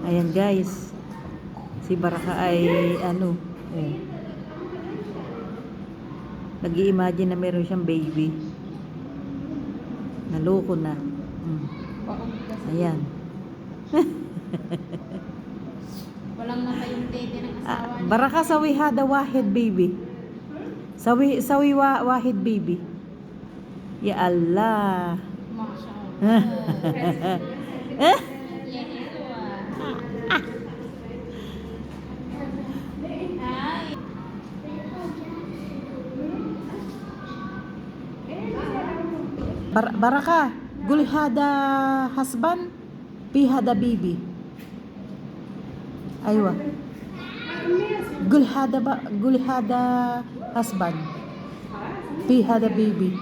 Ayan guys. Si Baraka ay ano, nag-i-imagine na meron siyang baby. Naloko na. Ayan. Walang mata yung tete ng asawa niya. Baraka sawi hada wahid baby. Sawi wahid baby. Ya Allah. Masya Allah. Yan ito Ay. Baraka, gulhada husband, pihada baby. Aywa. Gulhada husband, pihada baby.